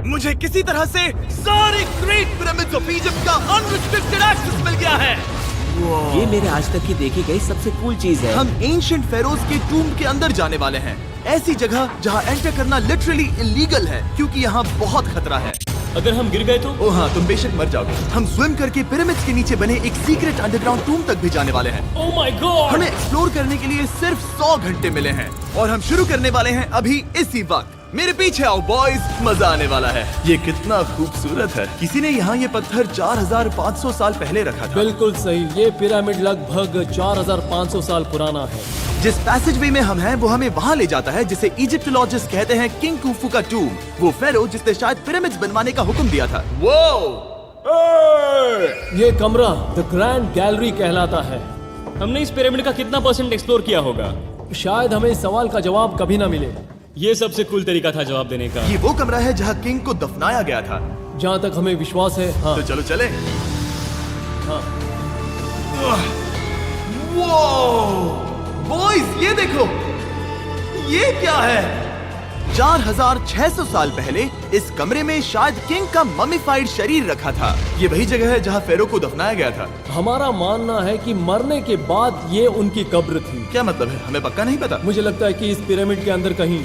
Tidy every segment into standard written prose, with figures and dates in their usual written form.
मुझे किसी तरह से सारे ग्रेट पिरामिड्स ऑफ इजिप्ट का अनरिस्ट्रिक्टेड एक्सेस मिल गया है। ये मेरे आज तक की देखी गई सबसे कूल चीज है। हम एंशिएंट फेरोज के टूम्ब के अंदर जाने वाले हैं, ऐसी जगह जहाँ एंटर करना लिटरली इलीगल है क्योंकि यहाँ बहुत खतरा है। अगर हम गिर गए तो? ओ हाँ, तुम बेशक मर जाओगे। हम स्विम करके पिरामिड्स के नीचे बने एक सीक्रेट अंडरग्राउंड टूम्ब तक भी जाने वाले हैं। Oh my God! हमें एक्सप्लोर करने के लिए सिर्फ 100 घंटे मिले हैं और हम शुरू करने वाले हैं अभी इसी वक्त। मेरे पीछे आओ बॉयज, मजा आने वाला है। ये कितना खूबसूरत है। किसी ने यहाँ ये पत्थर 4500 साल पहले रखा था। बिल्कुल सही, ये पिरामिड लगभग 4500 साल पुराना है। जिस पैसेजवे में हम हैं वो हमें वहाँ ले जाता है जिसे इजिप्टोलॉजिस्ट कहते हैं किंग कुफू का टूम, वो फेरो जिसने शायद पिरामिड्स बनवाने का हुक्म दिया था। वो ये कमरा द ग्रैंड गैलरी कहलाता है। हमने इस पिरामिड का कितना % एक्सप्लोर किया होगा? शायद हमें इस सवाल का जवाब कभी ना मिले। ये सबसे कूल तरीका था जवाब देने का। ये वो कमरा है जहाँ किंग को दफनाया गया था। जहाँ तक हमें विश्वास है। हाँ, तो चलो चले। हाँ। बॉयज ये देखो, ये क्या है? 4600 साल पहले इस कमरे में शायद किंग का ममीफाइड शरीर रखा था। ये वही जगह है जहाँ फेरो को दफनाया गया था। हमारा मानना है कि मरने के बाद ये उनकी कब्र थी। क्या मतलब है? हमें पक्का नहीं पता। मुझे लगता है कि इस पिरामिड के अंदर कहीं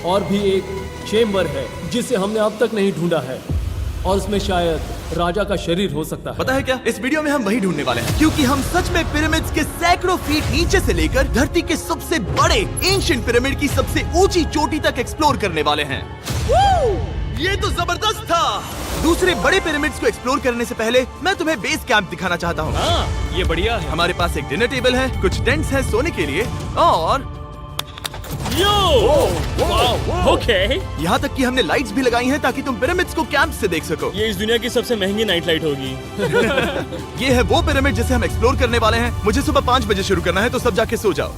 और भी एक चेम्बर है जिसे हमने अब तक नहीं ढूंढा है और उसमें शायद राजा का शरीर हो सकता है। पता है क्या, इस वीडियो में हम वही ढूंढने वाले हैं क्योंकि हम सच में पिरामिड्स के सैकड़ों फीट नीचे से लेकर धरती के सबसे बड़े एंशिएंट पिरामिड की सबसे ऊंची चोटी तक एक्सप्लोर करने वाले हैं। ये तो जबरदस्त था। दूसरे बड़े पिरामिड्स को एक्सप्लोर करने से पहले मैं तुम्हें बेस कैंप दिखाना चाहता हूँ। हाँ, ये बढ़िया है। हमारे पास एक डिनर टेबल है, कुछ टेंट्स हैं सोने के लिए और ओके। यहाँ तक कि हमने लाइट्स भी लगाई हैं ताकि तुम पिरामिड्स को कैंप से देख सको। ये इस दुनिया की सबसे महंगी नाइट लाइट होगी। ये है वो पिरामिड जिसे हम एक्सप्लोर करने वाले हैं। मुझे सुबह 5 बजे शुरू करना है तो सब जाके सो जाओ।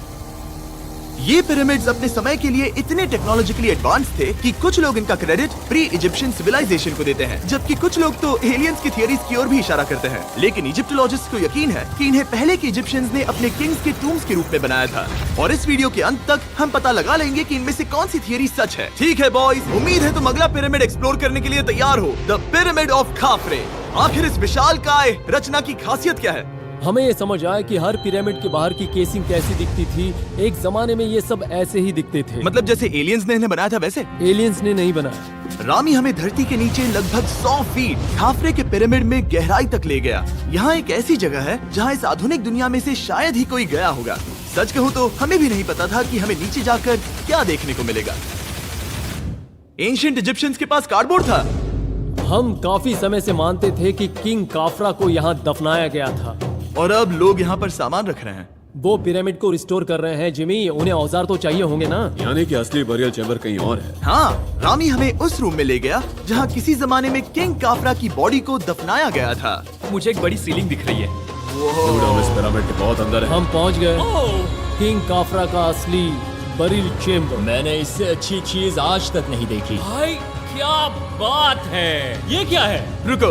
ये पिरामिड्स अपने समय के लिए इतने टेक्नोलॉजिकली एडवांस थे कि कुछ लोग इनका क्रेडिट प्री इजिप्शियन सिविलाइजेशन को देते हैं, जबकि कुछ लोग तो एलियंस की थियरीज की ओर भी इशारा करते हैं। लेकिन इजिप्टोलॉजिस्ट को यकीन है कि इन्हें पहले के इजिप्शियंस ने अपने किंग्स के टूम्स के रूप में बनाया था। और इस वीडियो के अंत तक हम पता लगा लेंगे कि इनमें से कौन सी थियरी सच है। ठीक है बॉयज, उम्मीद है तुम अगला पिरामिड एक्सप्लोर करने के लिए तैयार हो, द पिरामिड ऑफ खाफरे। आखिर इस विशालकाय रचना की खासियत क्या है? हमें ये समझ आया कि हर पिरामिड के बाहर की केसिंग कैसी दिखती थी। एक जमाने में ये सब ऐसे ही दिखते थे। मतलब जैसे एलियंस ने इन्हें बनाया था वैसे? एलियंस ने नहीं बनाया। रामी हमें धरती के नीचे लगभग 100 फीट खाफरे के पिरामिड में गहराई तक ले गया। यहाँ एक ऐसी जगह है जहाँ इस आधुनिक दुनिया में से शायद ही कोई गया होगा। सच कहूँ तो हमें भी नहीं पता था कि हमें नीचे जाकर क्या देखने को मिलेगा। एंशिएंट इजिप्शियंस के पास कार्डबोर्ड था। हम काफी समय से मानते थे कि किंग काफरा को यहाँ दफनाया गया था और अब लोग यहाँ पर सामान रख रहे हैं। वो पिरामिड को रिस्टोर कर रहे हैं। जिमी, उन्हें औजार तो चाहिए होंगे ना? यानी कि असली बरियल चैम्बर कहीं और है। हाँ, रामी हमें उस रूम में ले गया जहाँ किसी जमाने में किंग काफरा की बॉडी को दफनाया गया था। मुझे एक बड़ी सीलिंग दिख रही है। हम इस पिरामिड के बहुत अंदर है। हम पहुँच गए किंग काफरा का असली बरियल चेम्बर। मैंने इससे अच्छी चीज आज तक नहीं देखी। भाई क्या बात है! ये क्या है? रुको,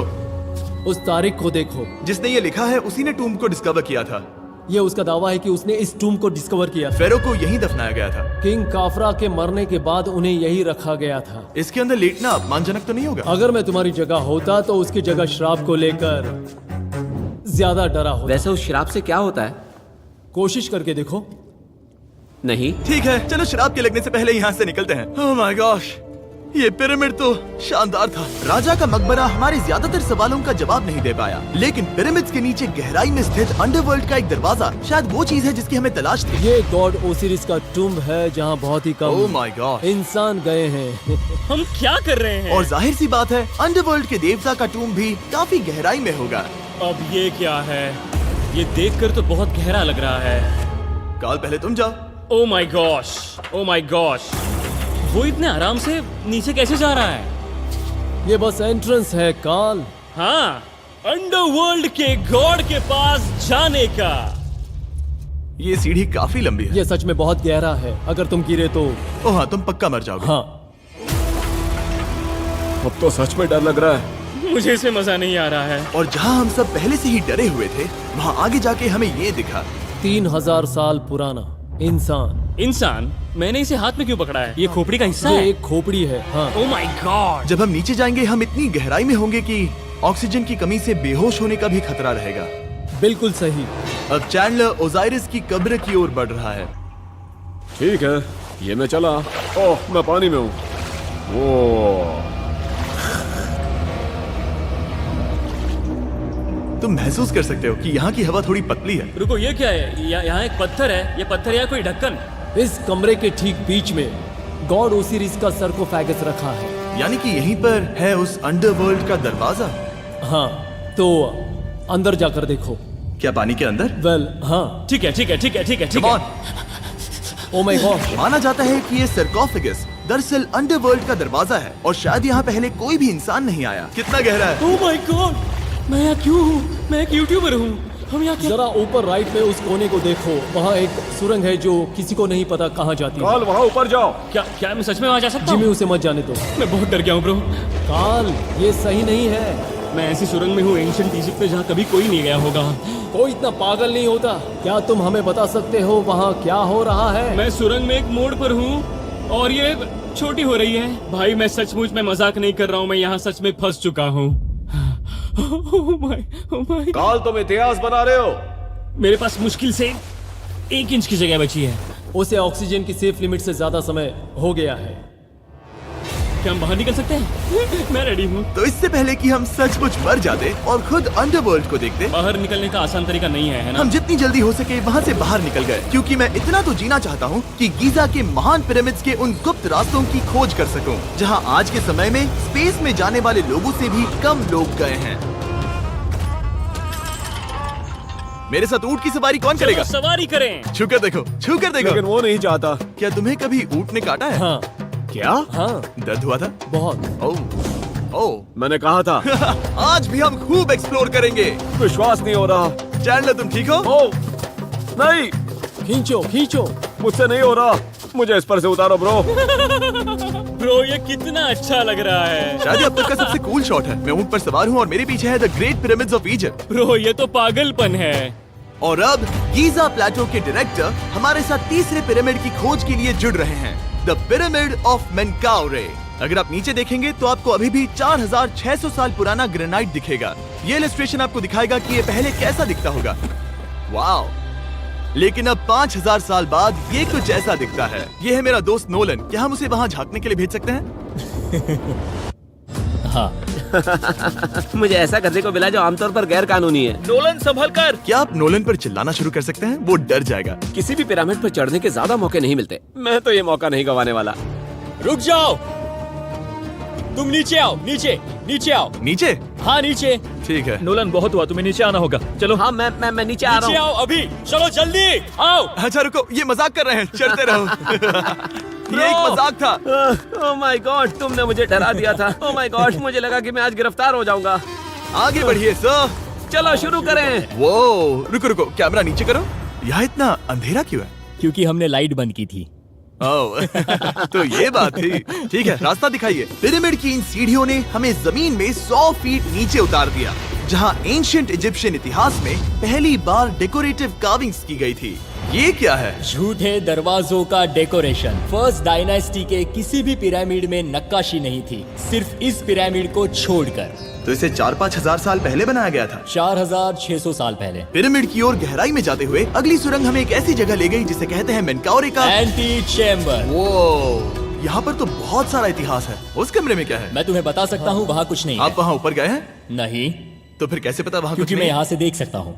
उस तारीख को देखो। जिसने ये लिखा है उसी ने टूम को डिस्कवर किया था। ये उसका दावा है कि उसने इस टूम को डिस्कवर किया था। फेरो को यहीं दफनाया गया था। किंग काफरा के मरने के बाद उन्हें यही रखा गया था। इसके अंदर लेटना अपमानजनक तो नहीं होगा? अगर मैं तुम्हारी जगह होता तो उसकी जगह श्राप को लेकर ज्यादा डरा होता। वैसे उस शराब से क्या होता है? कोशिश करके देखो। नहीं। ठीक है, चलो शराब के लगने से पहले यहाँ से निकलते हैं। ओह माय गॉश, ये पिरामिड तो शानदार था। राजा का मकबरा हमारे ज्यादातर सवालों का जवाब नहीं दे पाया, लेकिन पिरामिड्स के नीचे गहराई में स्थित अंडरवर्ल्ड का एक दरवाजा शायद वो चीज है जिसकी हमें तलाश थी। ये गॉड ओसिरिस का टूम्ब है जहाँ बहुत ही ओह कम माय गॉड, इंसान गए हैं। हम क्या कर रहे हैं? और जाहिर सी बात है अंडरवर्ल्ड के देवता का टूम्ब भी काफी गहराई में होगा। अब ये क्या है? ये देखकर तो बहुत गहरा लग रहा है। काल, पहले तुम जाओ। Oh my gosh, oh my gosh, वो इतने आराम से नीचे कैसे जा रहा है? ये बस एंट्रेंस है काल। हाँ, अंडरवर्ल्ड के गॉड के पास जाने का। ये सीढ़ी काफी लंबी है। ये सच में बहुत गहरा है। अगर तुम गिरे तो ओह हाँ, तुम पक्का मर जाओगे। हाँ। अब तो सच में डर लग रहा है। मुझे इसमें मजा नहीं आ रहा है। और जहाँ हम सब पहले से ही डरे हुए थे, वहाँ आगे जाके हमें ये दिखा। 3000 साल पुराना इंसान इंसान, मैंने इसे हाथ में क्यों पकड़ा है? ये खोपड़ी का हिस्सा ये है। एक खोपड़ी है। हाँ, ओ माय गॉड। जब हम नीचे जाएंगे हम इतनी गहराई में होंगे कि ऑक्सीजन की कमी से बेहोश होने का भी खतरा रहेगा। बिल्कुल सही। अब चैंडलर ओजाइरिस की कब्र की ओर बढ़ रहा है। ठीक है, ये मैं चला। ओह, मैं पानी में हूँ। वो तुम महसूस कर सकते हो कि यहाँ की हवा थोड़ी पतली है। रुको, ये क्या है? यहाँ एक पत्थर है। ये पत्थर या कोई ढक्कन? इस कमरे के ठीक बीच में गॉड ओसिरिस का सरकोफेगस रखा है। यानी कि यहीं पर है उस अंडरवर्ल्ड का दरवाजा। हाँ, तो अंदर जाकर देखो। क्या पानी के अंदर? वेल, हाँ। ठीक है, ठीक है, ठीक है, ठीक है, ठीक Come है। on। ओ माय गॉड, माना जाता है कि ये सरकोफेगस दरअसल अंडरवर्ल्ड का दरवाजा है और शायद यहाँ पहले कोई भी इंसान नहीं आया। कितना गहरा है? ओ माय गॉड, मैं यहाँ क्यों हूँ? मैं एक यूट्यूबर हूँ। हम यहाँ क्या? जरा ऊपर राइट में उस कोने को देखो। वहाँ एक सुरंग है जो किसी को नहीं पता कहाँ जाती है। काल, वहाँ ऊपर जाओ। क्या मैं सच में वहाँ जा सकता जिमी, हूँ? उसे मत जाने दो। मैं बहुत डर गया हूँ ब्रो। काल, ये सही नहीं है। मैं ऐसी सुरंग में हूँ एंशिएंट इजिप्ट में जहाँ कभी कोई नहीं गया होगा। कोई इतना पागल नहीं होता। क्या तुम हमें बता सकते हो वहाँ क्या हो रहा है? मैं सुरंग में एक मोड़ पर हूँ और ये छोटी हो रही है। भाई मैं सचमुच में मजाक नहीं कर रहा हूँ, मैं यहाँ सच में फंस चुका हूँ। Oh my। काल, तुम इतिहास बना रहे हो। मेरे पास मुश्किल से 1 इंच की जगह बची है। उसे ऑक्सीजन की सेफ लिमिट से ज्यादा समय हो गया है। क्या हम बाहर निकल सकते हैं? मैं रेडी हूँ। तो इससे पहले कि हम सचमुच मर जाते और खुद अंडरवर्ल्ड को देखते, बाहर निकलने का आसान तरीका नहीं है ना? हम जितनी जल्दी हो सके वहाँ से बाहर निकल गए, क्योंकि मैं इतना तो जीना चाहता हूँ कि गीजा के महान पिरामिड्स के उन गुप्त रास्तों की खोज कर सकूं, जहाँ आज के समय में स्पेस में जाने वाले लोगों से भी कम लोग गए हैं। मेरे साथ ऊंट की सवारी कौन करेगा? चलो सवारी करें। छूकर देखो, छूकर देखो। लेकिन वो नहीं चाहता। क्या तुम्हें कभी ऊंट ने काटा है? हाँ, क्या? हाँ, दर्द हुआ था? बहुत। ओह मैंने कहा था। आज भी हम खूब एक्सप्लोर करेंगे। विश्वास नहीं हो रहा। चैंडलर तुम ठीक हो? ओह, नहीं, खींचो, खींचो। मुझसे नहीं हो रहा। मुझे इस पर से उतारो ब्रो। ब्रो ये कितना अच्छा लग रहा है। शायद ये अब तक का सबसे कूल शॉट है। मैं ऊंट पर सवार हूँ और मेरे पीछे है the great pyramids of Egypt. Bro ये तो पागलपन है। और अब गीजा प्लेटो के डायरेक्टर हमारे साथ तीसरे पिरामिड की खोज के लिए जुड़ रहे हैं, द पिरामिड ऑफ मेनकाउरे। अगर आप नीचे देखेंगे तो आपको अभी भी 4600 साल पुराना ग्रेनाइट दिखेगा। ये इलस्ट्रेशन आपको दिखाएगा कि ये पहले कैसा दिखता होगा। वाओ! लेकिन अब 5000 साल बाद ये कुछ ऐसा दिखता है। ये है मेरा दोस्त नोलन। क्या हम उसे वहाँ झांकने के लिए भेज सकते हैं? हाँ। मुझे ऐसा करने को मिला जो आमतौर पर गैर कानूनी है। नोलन संभल कर। क्या आप नोलन पर चिल्लाना शुरू कर सकते हैं? वो डर जाएगा। किसी भी पिरामिड पर चढ़ने के ज्यादा मौके नहीं मिलते। मैं तो ये मौका नहीं गंवाने वाला। रुक जाओ, तुम नीचे आओ। नीचे नीचे आओ। नीचे? हाँ नीचे। ठीक है। नोलन बहुत हुआ, तुम्हें नीचे आना होगा। चलो। हाँ, मैं नीचे आ नीचे रहा हूँ। आओ अभी। चलो जल्दी आओ। अच्छा रुको, ये मजाक कर रहे हैं। चलते रहो। ये एक मजाक था। ओह माय गॉड, तुमने मुझे डरा दिया था। ओह माय गॉड, मुझे लगा कि मैं आज गिरफ्तार हो जाऊंगा। आगे बढ़िए सर। चलो शुरू करें। वो रुको रुको, कैमरा नीचे करो। यहाँ इतना अंधेरा क्यों है? क्योंकि हमने लाइट बंद की थी। ओह, तो ये बात थी। ठीक है, रास्ता दिखाइए। पिरामिड की इन सीढ़ियों ने हमें जमीन में 100 फीट नीचे उतार दिया, जहाँ एंशिएंट इजिप्शियन इतिहास में पहली बार डेकोरेटिव कार्विंग्स की गई थी। ये क्या है? झूठे दरवाजों का डेकोरेशन। फर्स्ट डायनेस्टी के किसी भी पिरामिड में नक्काशी नहीं थी, सिर्फ इस पिरामिड को छोड़कर। तो इसे 4-5 हजार साल पहले बनाया गया था। 4600 साल पहले। पिरामिड की ओर गहराई में जाते हुए अगली सुरंग हमें एक ऐसी जगह ले गई जिसे कहते हैं मेनकाउरे का एंटी चेम्बर। वो यहाँ पर तो बहुत सारा इतिहास है। उस कमरे में क्या है? मैं तुम्हें बता सकता हूँ, वहाँ कुछ नहीं आप है। वहाँ ऊपर गए हैं? नहीं, तो फिर कैसे पता वहाँ कुछ क्योंकि मैं नहीं? यहाँ से देख सकता हूँ।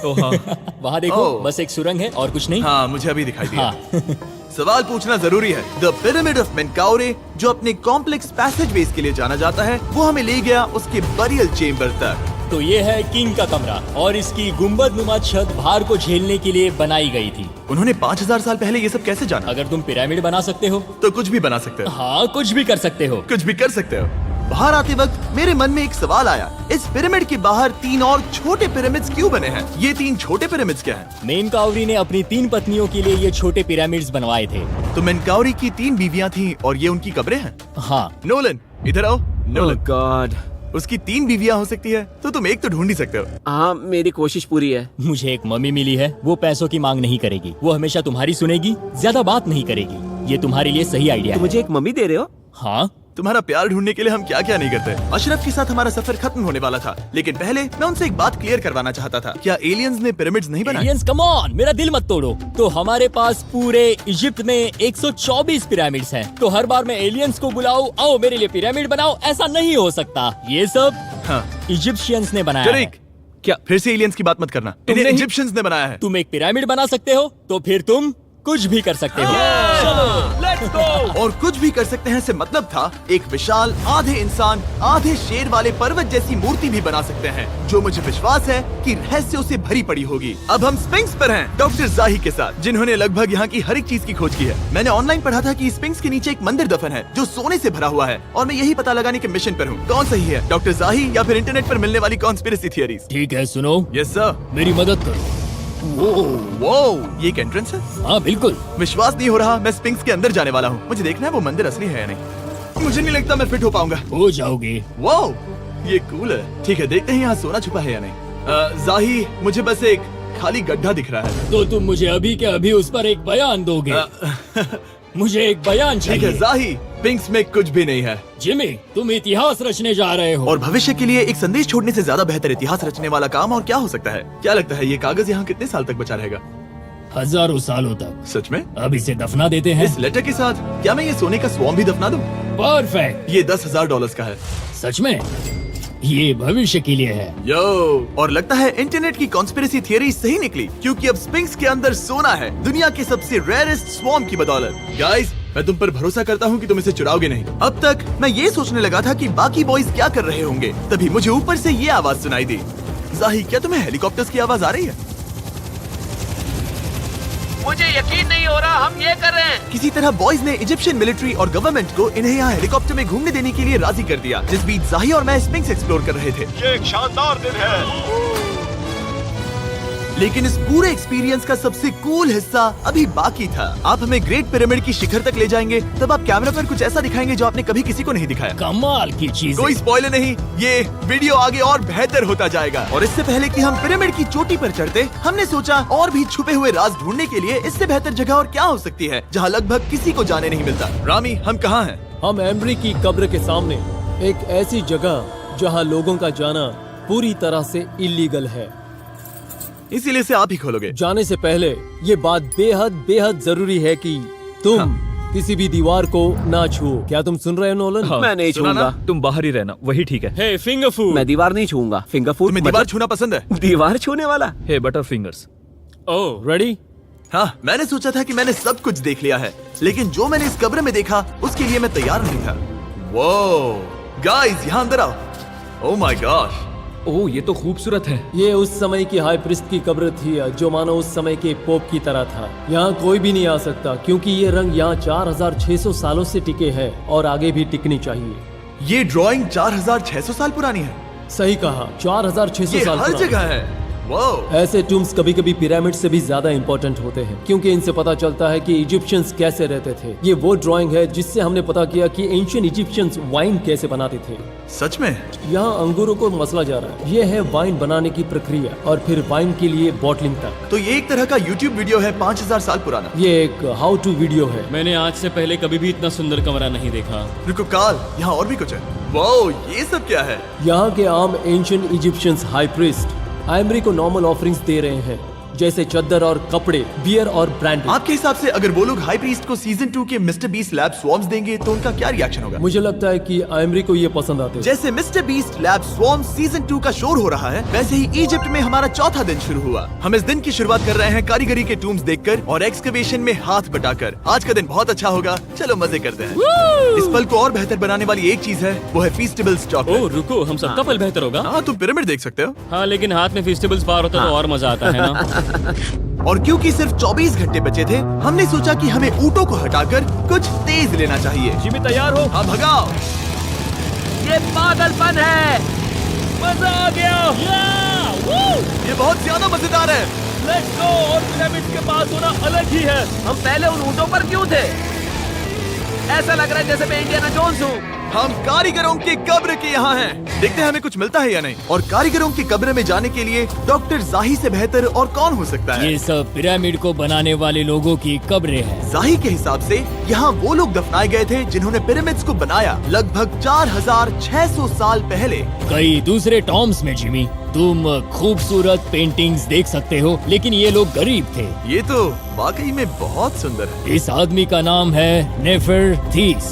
वहाँ देखो, ओह। बस एक सुरंग है और कुछ नहीं। हाँ, मुझे अभी दिखाई दिया। हाँ। सवाल पूछना जरूरी है। द पिरामिड ऑफ मेनकाउरे, जो अपने कॉम्प्लेक्स पैसेजवेज के लिए जाना जाता है, वो हमें ले गया उसके बरियल चेम्बर तक। तो ये है किंग का कमरा और इसकी गुंबद नुमा छत भार को झेलने के लिए बनाई गई थी। उन्होंने 5000 साल पहले ये सब कैसे जाना? अगर तुम पिरामिड बना सकते हो तो कुछ भी बना सकते हो। हाँ, कुछ भी कर सकते हो। कुछ भी कर सकते हो। बाहर आते वक्त मेरे मन में एक सवाल आया, इस पिरामिड के बाहर 3 और छोटे पिरामिड्स क्यों बने हैं? ये 3 छोटे पिरामिड्स क्या हैं? मेनकाउरी ने अपनी 3 पत्नियों के लिए ये छोटे पिरामिड्स बनवाए थे। तो मेनकाउरी की 3 बीवियां थीं और ये उनकी कब्रें हैं। हाँ, नोलन इधर आओ। नोलन, गॉड, उसकी 3 बीवियां हो सकती है, तो तुम एक तो ढूंढ ही सकते हो। हाँ, मेरी कोशिश पूरी है। मुझे एक मम्मी मिली है, वो पैसों की मांग नहीं करेगी, वो हमेशा तुम्हारी सुनेगी, ज्यादा बात नहीं करेगी। ये तुम्हारे लिए सही आइडिया तो है। मुझे एक मम्मी दे रहे हो? हाँ, तुम्हारा प्यार ढूंढने के लिए हम क्या क्या नहीं करते। अशरफ के साथ हमारा सफर खत्म होने वाला था, लेकिन पहले मैं उनसे एक बात क्लियर करवाना चाहता था। क्या एलियंस ने पिरामिड्स नहीं बनाए? एलियंस कम ऑन, मेरा दिल मत तोड़ो। तो हमारे पास पूरे इजिप्ट में 124 पिरामिड्स हैं। तो हर बार मैं एलियंस को बुलाऊं, आओ मेरे लिए पिरामिड बनाओ, ऐसा नहीं हो सकता। ये सब हाँ, इजिप्शियंस ने बनाया है। टरीक, क्या फिर से एलियंस की बात मत करना। तुमने इन्हें ही- इजिप्शियंस ने बनाया है। तुम एक पिरामिड बना सकते हो, तो फिर तुम कुछ भी कर सकते हो। Let's go. और कुछ भी कर सकते हैं से मतलब था एक विशाल आधे इंसान आधे शेर वाले पर्वत जैसी मूर्ति भी बना सकते हैं, जो मुझे विश्वास है कि रहस्यों से भरी पड़ी होगी। अब हम स्फिंक्स पर हैं, डॉक्टर जाही के साथ, जिन्होंने लगभग यहाँ की हर एक चीज की खोज की है। मैंने ऑनलाइन पढ़ा था कि स्फिंक्स के नीचे एक मंदिर दफन है जो सोने से भरा हुआ है, और मैं यही पता लगाने के मिशन पर हूँ। कौन सही है, डॉक्टर जाही या फिर इंटरनेट पर मिलने वाली कॉन्स्पिरेसी थियरीज? ठीक है, सुनो, यस सर। मेरी मदद करो। वो ये एक एंट्रेंस है? हाँ बिल्कुल। विश्वास नहीं हो रहा, मैं स्फिंक्स के अंदर जाने वाला हूँ। मुझे देखना है वो मंदिर असली है या नहीं। मुझे नहीं लगता मैं फिट हो पाऊंगा। हो जाओगे। वाओ, ये कूल है। ठीक है, देखते हैं यहाँ सोना छुपा है या नहीं। जाही, मुझे बस एक खाली गड्ढा दिख रहा है। तो तुम मुझे अभी के अभी उस पर एक बयान दोगे? मुझे एक बयान ठीक है चाहिए। जाही, स्फिंक्स में कुछ भी नहीं है। जिमी, तुम इतिहास रचने जा रहे हो। और भविष्य के लिए एक संदेश छोड़ने से ज्यादा बेहतर इतिहास रचने वाला काम और क्या हो सकता है? क्या लगता है ये कागज यहाँ कितने साल तक बचा रहेगा? हजारों सालों तक। सच में? अब इसे दफना देते हैं। इस लेटर के साथ क्या मैं ये सोने का स्वॉर्म भी दफना दूं? परफेक्ट। ये $10,000 का है। सच में? ये भविष्य के लिए है। यो, और लगता है इंटरनेट की कॉन्स्पिरेसी थियरी सही निकली, क्योंकि अब स्फिंक्स के अंदर सोना है, दुनिया के सबसे रेयरेस्ट स्वॉर्म की बदौलत। गाइस, मैं तुम पर भरोसा करता हूँ कि तुम इसे चुराओगे नहीं। अब तक मैं ये सोचने लगा था कि बाकी बॉयज क्या कर रहे होंगे, तभी मुझे ऊपर से ये आवाज सुनाई दी। जाही, क्या तुम्हें हेलीकॉप्टर्स की आवाज आ रही है? मुझे यकीन नहीं हो रहा हम ये कर रहे हैं। किसी तरह बॉयज ने इजिप्शियन मिलिट्री और गवर्नमेंट को इन्हें यहाँ हेलीकॉप्टर में घूमने देने के लिए राजी कर दिया, जिस बीच जाही और मैं स्फिंक्स एक्सप्लोर कर रहे थे। ये एक शानदार दिन है। लेकिन इस पूरे एक्सपीरियंस का सबसे कूल हिस्सा अभी बाकी था। आप हमें ग्रेट पिरामिड की शिखर तक ले जाएंगे, तब आप कैमरा पर कुछ ऐसा दिखाएंगे जो आपने कभी किसी को नहीं दिखाया। कमाल की चीज। कोई स्पॉइलर नहीं, ये वीडियो आगे और बेहतर होता जाएगा। और इससे पहले कि हम पिरामिड की चोटी पर चढ़ते, हमने सोचा और भी छुपे हुए राज ढूंढने के लिए इससे बेहतर जगह और क्या हो सकती है, जहाँ लगभग किसी को जाने नहीं मिलता। रामी, हम कहाँ हैं? हम एम्ब्री की कब्र के सामने, एक ऐसी जगह जहां लोगों का जाना पूरी तरह से इलीगल है। इसीलिए से आप ही खोलोगे। जाने से पहले ये बात बेहद बेहद जरूरी है कि तुम किसी भी दीवार को ना छुओ। क्या तुम सुन रहे हो नोलन? मैं नहीं सुना ना? छूंगा। तुम बाहर ही रहना, वही ठीक है। हे फिंगर फूड। मैं दीवार नहीं छूंगा। फिंगर फूड तुम्हें दीवार छूना पसंद है? दीवार छूने वाला? हे बटर फिंगर्स। ओह, रेडी? हाँ, मैंने सोचा था कि मैंने सब कुछ देख लिया है, लेकिन जो मैंने इस कब्र में देखा उसके लिए मैं तैयार नहीं था। वो गाइस, यहाँ अंदर आओ। ओह माय गॉश, ओह, ये तो खूबसूरत है। ये उस समय की हाई प्रिस्ट की कब्र थी, जो मानो उस समय के पोप की तरह था। यहाँ कोई भी नहीं आ सकता, क्योंकि ये रंग यहाँ 4600 सालों से टिके हैं और आगे भी टिकनी चाहिए। ये ड्राइंग 4600 साल पुरानी है। सही कहा, 4600 ये साल हर पुरानी। जगह है। वाह, ऐसे टूम्स कभी कभी पिरामिड से भी ज्यादा इंपॉर्टेंट होते हैं, क्योंकि इनसे पता चलता है कि इजिप्शियंस कैसे रहते थे। ये वो ड्राइंग है जिससे हमने पता किया कि एंशियंट इजिप्शियंस वाइन कैसे बनाते थे। सच में? यहाँ अंगूरों को मसला जा रहा है। ये है वाइन बनाने की प्रक्रिया और फिर वाइन के लिए बॉटलिंग तक। तो ये एक तरह का YouTube वीडियो है 5000 साल पुराना। ये एक हाउ टू वीडियो है। मैंने आज से पहले कभी भी इतना सुंदर कमरा नहीं देखा। रुको काल, यहाँ और भी कुछ है। वाओ, ये सब क्या है? यहाँ के आम एंशियंट इजिप्शियंस हाई प्रीस्ट आइमरी को नॉर्मल ऑफरिंग्स दे रहे हैं, जैसे चद्दर और कपड़े, बियर और ब्रांडी। आपके हिसाब से अगर वो लोग हाई प्रीस्ट को सीजन 2 के मिस्टर बीस्ट लैब स्वॉर्म्स देंगे तो उनका क्या रिएक्शन होगा? मुझे लगता है कि आइमरी को ये पसंद आते हैं। जैसे मिस्टर बीस्ट लैब स्वॉर्म्स सीजन 2 का शोर हो रहा है, वैसे ही इजिप्ट में हमारा चौथा दिन शुरू हुआ। हम इस दिन की शुरुआत कर रहे हैं कारीगरी के टूम्स देखकर और एक्सकवेशन में हाथ बटाकर। आज का दिन बहुत अच्छा होगा, चलो मजे करते हैं। इस पल को और बेहतर बनाने वाली एक चीज है, वो है फीस्टेबल्स ओह चॉकलेट। रुको, हम सबका पल बेहतर होगा। हाँ, तुम पिरामिड देख सकते हो। हाँ, लेकिन हाथ में फेस्टिवल्स बार होता तो और मजा आता है ना। और क्योंकि सिर्फ 24 घंटे बचे थे, हमने सोचा कि हमें ऊँटों को हटाकर कुछ तेज लेना चाहिए। जिमी तैयार हो? हाँ, भगाओ। ये पागलपन है। मजा आ गया। ये बहुत ज्यादा मजेदार है। Let's go. और पिरामिड के पास होना अलग ही है। हम पहले उन ऊँटों पर क्यों थे? ऐसा लग रहा है जैसे मैं इंडियाना जोन्स हूँ। हम कारीगरों की कब्र की यहाँ हैं। देखते हैं हमें कुछ मिलता है या नहीं। और कारीगरों की कब्र में जाने के लिए डॉक्टर जाही से बेहतर और कौन हो सकता है। ये सब पिरामिड को बनाने वाले लोगों की कब्रें हैं। जाही के हिसाब से यहाँ वो लोग दफनाए गए थे जिन्होंने पिरामिड्स को बनाया लगभग 4600 साल पहले। कई दूसरे टॉम्स में जिमी तुम खूबसूरत पेंटिंग्स देख सकते हो, लेकिन ये लोग गरीब थे। ये तो वाकई में बहुत सुंदर है। इस आदमी का नाम है नेफरथीस।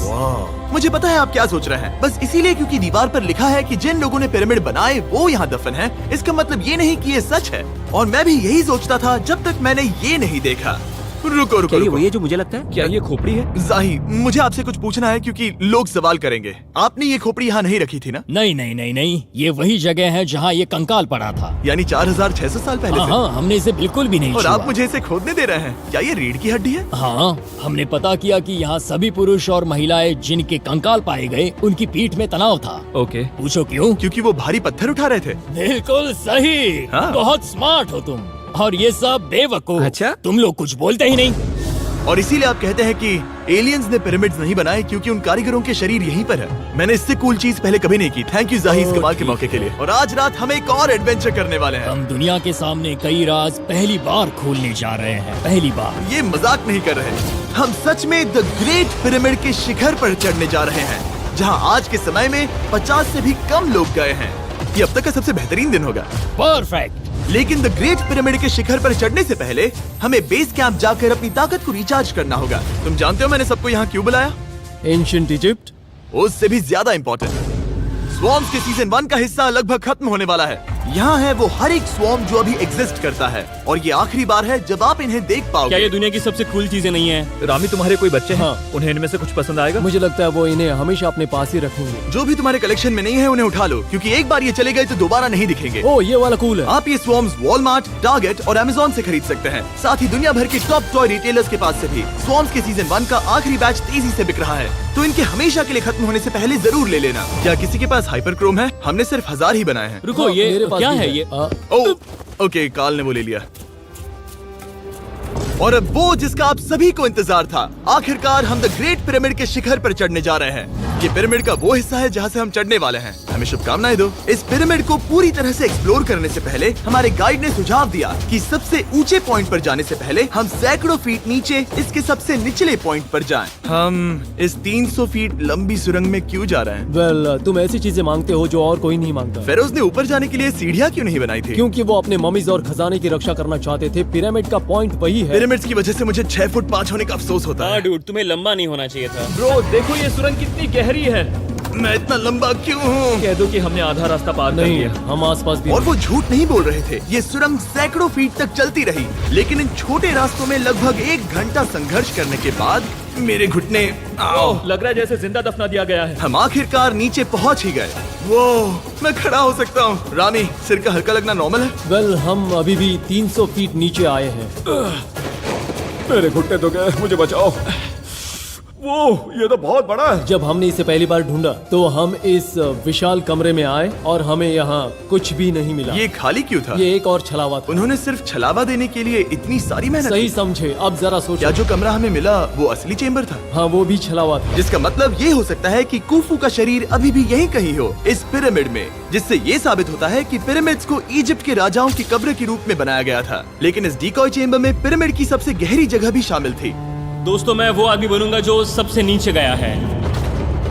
मुझे पता है आप क्या सोच रहे हैं, बस इसीलिए क्योंकि दीवार पर लिखा है कि जिन लोगों ने पिरामिड बनाए वो यहाँ दफन हैं, इसका मतलब ये नहीं कि ये सच है। और मैं भी यही सोचता था जब तक मैंने ये नहीं देखा। रुको रुको क्या ये रुको। वही है जो मुझे लगता है? क्या ये खोपड़ी है? जाही, मुझे आपसे कुछ पूछना है क्योंकि लोग सवाल करेंगे। आपने ये खोपड़ी यहाँ नहीं रखी थी ना? नहीं नहीं नहीं नहीं, ये वही जगह है जहाँ ये कंकाल पड़ा था। यानी 4600 साल पहले हाँ से? हाँ, हमने इसे बिल्कुल भी नहीं और छुआ। आप मुझे इसे खोदने दे रहे हैं? क्या ये रीढ़ की हड्डी है? हाँ, हमने पता किया कि यहाँ सभी पुरुष और महिलाएं जिनके कंकाल पाए गए उनकी पीठ में तनाव था। ओके। पूछो क्यों? क्योंकि वो भारी पत्थर उठा रहे थे। बिल्कुल सही। हाँ। बहुत स्मार्ट हो तुम। और ये सब बेवकूफ। अच्छा? तुम लोग कुछ बोलते ही नहीं। और इसीलिए आप कहते हैं कि एलियंस ने पिरामिड्स नहीं बनाए क्योंकि उन कारीगरों के शरीर यहीं पर है। मैंने इससे कूल चीज पहले कभी नहीं की। थैंक यू जाही इस कमाल के मौके के लिए। और आज रात हम एक और एडवेंचर करने वाले हैं। हम दुनिया के सामने कई राज पहली बार खोलने जा रहे हैं। पहली बार। ये मजाक नहीं कर रहे। हम सच में द ग्रेट पिरामिड के शिखर पर चढ़ने जा रहे हैं, जहां आज के समय में 50 से भी कम लोग गए हैं। ये अब तक का सबसे बेहतरीन दिन होगा। परफेक्ट। लेकिन द ग्रेट पिरामिड के शिखर पर चढ़ने से पहले हमें बेस कैंप जाकर अपनी ताकत को रिचार्ज करना होगा। तुम जानते हो मैंने सबको यहाँ क्यों बुलाया? Ancient Egypt. उससे भी ज्यादा इम्पोर्टेंट, स्वॉर्म्स के सीजन 1 का हिस्सा लगभग खत्म होने वाला है। यहाँ है वो हर एक स्वॉर्म जो अभी एग्जिस्ट करता है, और ये आखिरी बार है जब आप इन्हें देख क्या पाओगे। ये दुनिया की सबसे कूल चीजें नहीं है? रामी, तुम्हारे कोई बच्चे हैं? हाँ। उन्हें इनमें से कुछ पसंद आएगा? मुझे लगता है वो इन्हें हमेशा अपने पास ही रखेंगे। जो भी तुम्हारे कलेक्शन में नहीं है उन्हें उठा लो, क्योंकि एक बार ये चले गए तो दोबारा नहीं दिखेंगे। ओ, ये वाला कूल है। आप ये स्वॉर्म्स वॉलमार्ट, टारगेट और अमेज़न से खरीद सकते हैं। साथ ही दुनिया भर के टॉप टॉय रिटेलर्स के पास से भी। स्वॉर्म्स के सीजन 1 का आखिरी बैच तेजी से बिक रहा है, तो इनके हमेशा के लिए खत्म होने से पहले जरूर ले लेना। क्या किसी के पास हाइपर क्रोम है? हमने सिर्फ 1000 ही बनाए हैं। रुको, हाँ, ये मेरे पास क्या भी है ये? ओके, काल ने वो ले लिया। और अब वो जिसका आप सभी को इंतजार था, आखिरकार हम द ग्रेट पिरामिड के शिखर पर चढ़ने जा रहे हैं। ये पिरामिड का वो हिस्सा है जहाँ से हम चढ़ने वाले हैं। हमें शुभकामनाएं दो। इस पिरामिड को पूरी तरह से एक्सप्लोर करने से पहले हमारे गाइड ने सुझाव दिया कि सबसे ऊंचे पॉइंट पर जाने से पहले हम सैकड़ों फीट नीचे इसके सबसे निचले पॉइंट पर जाएं। हम इस 300 फीट लंबी सुरंग में क्यों जा रहे हैं? वेल, तुम ऐसी चीजें मांगते हो जो और कोई नहीं मांगता। फेरोज ने ऊपर जाने के लिए सीढ़ियाँ क्यों नहीं बनाई थी? क्योंकि वो अपने ममीज और खजाने की रक्षा करना चाहते थे। पिरामिड का पॉइंट वही है। पिरामिड्स की वजह से मुझे 6 फुट 5 होने का अफसोस होता हाँ है। डूड, तुम्हें लंबा नहीं होना चाहिए था। ब्रो, देखो ये सुरंग कितनी गहरी है। मैं इतना लंबा क्यों हूँ? कह दो कि हमने आधा रास्ता पार कर नहीं, लिया। हम आसपास भी और वो झूठ नहीं बोल रहे थे। ये सुरंग सैकड़ों फीट तक चलती रही, लेकिन इन छोटे रास्तों में लगभग 1 घंटा संघर्ष करने के बाद मेरे घुटने ओह, लग रहा है जैसे जिंदा दफना दिया गया है। हम आखिरकार नीचे पहुंच ही गए। वो मैं खड़ा हो सकता हूँ। रामी, सिर का हल्का लगना नॉर्मल है? वेल, हम अभी भी 300 फीट नीचे आए हैं। मेरे घुटने तो गए, मुझे बचाओ। वो ये तो बहुत बड़ा है। जब हमने इसे पहली बार ढूंढा तो हम इस विशाल कमरे में आए और हमें यहाँ कुछ भी नहीं मिला। ये खाली क्यों था? ये एक और छलावा था। उन्होंने सिर्फ छलावा देने के लिए इतनी सारी मेहनत सही की। समझे। अब जरा क्या सोचो। जो कमरा हमें मिला वो असली चेम्बर था? हाँ, वो भी छलावा था। जिसका मतलब ये हो सकता है कि कुफू का शरीर अभी भी यहीं कहीं हो, इस पिरामिड में, जिससे ये साबित होता है कि पिरामिड्स को इजिप्ट के राजाओं की कब्र के रूप में बनाया गया था। लेकिन इस डिकॉय चेम्बर में पिरामिड की सबसे गहरी जगह भी शामिल थी। दोस्तों, मैं वो आदमी बनूंगा जो सबसे नीचे गया है।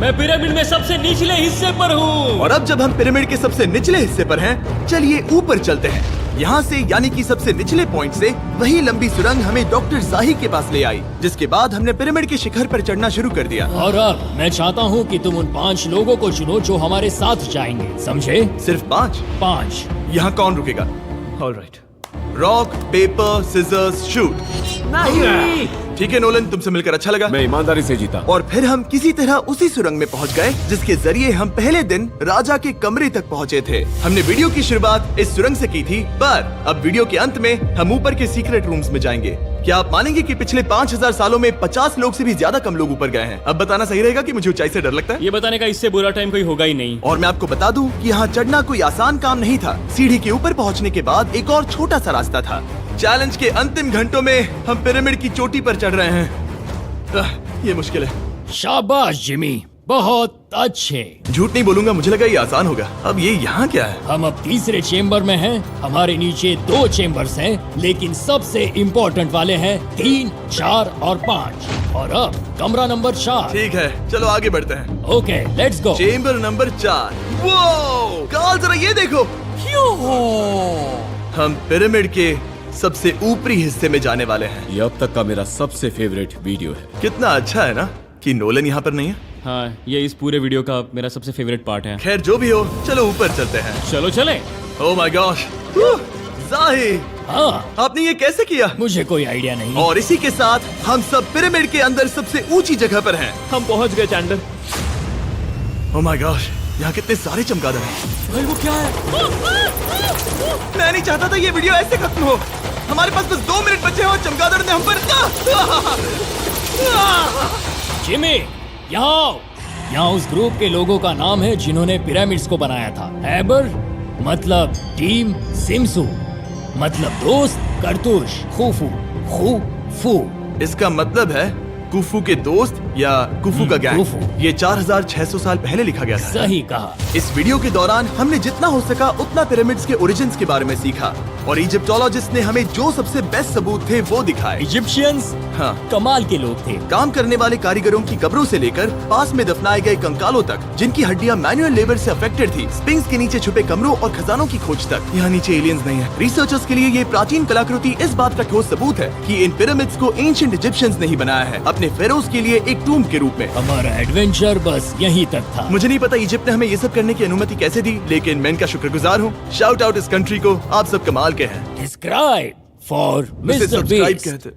मैं पिरामिड में सबसे निचले हिस्से पर हूँ। और अब जब हम पिरामिड के सबसे निचले हिस्से पर हैं, चलिए ऊपर चलते हैं। यहाँ से, यानी कि सबसे निचले पॉइंट से, वही लंबी सुरंग हमें डॉक्टर जाही के पास ले आई, जिसके बाद हमने पिरामिड के शिखर पर चढ़ना शुरू कर दिया। और अब मैं चाहता हूँ कि तुम उन 5 लोगों को चुनो जो हमारे साथ जाएंगे, समझे? सिर्फ 5? 5। यहाँ कौन रुकेगा? Alright. Rock, paper, scissors, shoot. नहीं। ठीक है नोलन, तुमसे मिलकर अच्छा लगा। मैं ईमानदारी से जीता। और फिर हम किसी तरह उसी सुरंग में पहुंच गए जिसके जरिए हम पहले दिन राजा के कमरे तक पहुंचे थे। हमने वीडियो की शुरुआत इस सुरंग से की थी, पर अब वीडियो के अंत में हम ऊपर के सीक्रेट रूम्स में जाएंगे। क्या आप मानेंगे कि पिछले 5000 सालों में 50 लोग से भी ज्यादा कम लोग ऊपर गए हैं? अब बताना सही रहेगा कि मुझे ऊंचाई से डर लगता है। ये बताने का इससे बुरा टाइम कोई होगा ही नहीं। और मैं आपको बता दूं कि यहाँ चढ़ना कोई आसान काम नहीं था। सीढ़ी के ऊपर पहुँचने के बाद एक और छोटा सा रास्ता था। चैलेंज के अंतिम घंटों में हम पिरामिड की चोटी पर चढ़ रहे हैं। ये मुश्किल है। शाबाश जिमी, बहुत अच्छे। झूठ नहीं बोलूंगा, मुझे लगा ये आसान होगा। अब ये यहाँ क्या है? हम अब तीसरे चेम्बर में हैं। हमारे नीचे 2 चेम्बर्स हैं, लेकिन सबसे इम्पोर्टेंट वाले हैं 3, 4 और 5। और अब कमरा नंबर 4। ठीक है, चलो आगे बढ़ते हैं। Okay, let's go. Chamber number 4। वो कार्ल, जरा ये देखो। हम पिरामिड के सबसे ऊपरी हिस्से में जाने वाले हैं। ये अब तक का मेरा सबसे फेवरेट वीडियो है। कितना अच्छा है ना कि नोलन यहाँ पर नहीं है। हाँ, ये इस पूरे वीडियो का मेरा सबसे फेवरेट पार्ट है। खैर जो भी हो, चलो ऊपर चलते हैं। चलो चले। ओह माय गॉश, जाहिर, हाँ, आपने ये कैसे किया? मुझे कोई आइडिया नहीं। और इसी के साथ हम सब पिरामिड के अंदर सबसे ऊंची जगह पर हैं। हम पहुंच गए चैंडलर। ओह माय गॉश, यहाँ कितने सारे चमगादड़ हैं। भाई वो क्या है? मैं नहीं चाहता था ये वीडियो ऐसे खत्म हो। हमारे पास बस 2 मिनट बचे हैं और चमगादड़ ने हम पर जिमी, यहाँ आओ। यहाँ उस ग्रुप के लोगों का नाम है जिन्होंने पिरामिड्स को बनाया था। एबर मतलब टीम, सिमसू मतलब दोस्त, करतुश, खुफू, खुफू। इसका मतलब है कुफू के दोस्त या कुफू का गैंग। कुफू। ये 4600 साल पहले लिखा गया था। सही कहा। इस वीडियो के दौरान हमने जितना हो सका उतना पिरामिड्स के ओरिजिन्स के बारे में सीखा और इजिप्टोलॉजिस्ट ने हमें जो सबसे बेस्ट सबूत थे वो दिखाए। इजिप्शियंस हाँ, कमाल के लोग थे। काम करने वाले कारीगरों की कब्रों से लेकर पास में दफनाए गए कंकालों तक, जिनकी हड्डियां मैनुअल लेबर से अफेक्टेड थी, स्पिंक्स के नीचे छुपे कमरों और खजानों की खोज तक। यहाँ नीचे एलियंस नहीं है। रिसर्चर्स के लिए ये प्राचीन कलाकृति इस बात का ठोस सबूत है कि इन पिरामिड्स को एंशिएंट इजिप्शियंस ने ही बनाया है, अपने फेरोज के लिए एक टूम्ब के रूप में। हमारा एडवेंचर बस यहीं तक था। मुझे नहीं पता इजिप्ट ने हमें ये सब करने की अनुमति कैसे दी, लेकिन मैं इनका शुक्रगुजार हूँ। शाउट आउट इस कंट्री को, आप सब कमाल के हैं। Describe for उसे Mr. Subscribe Beast. कहते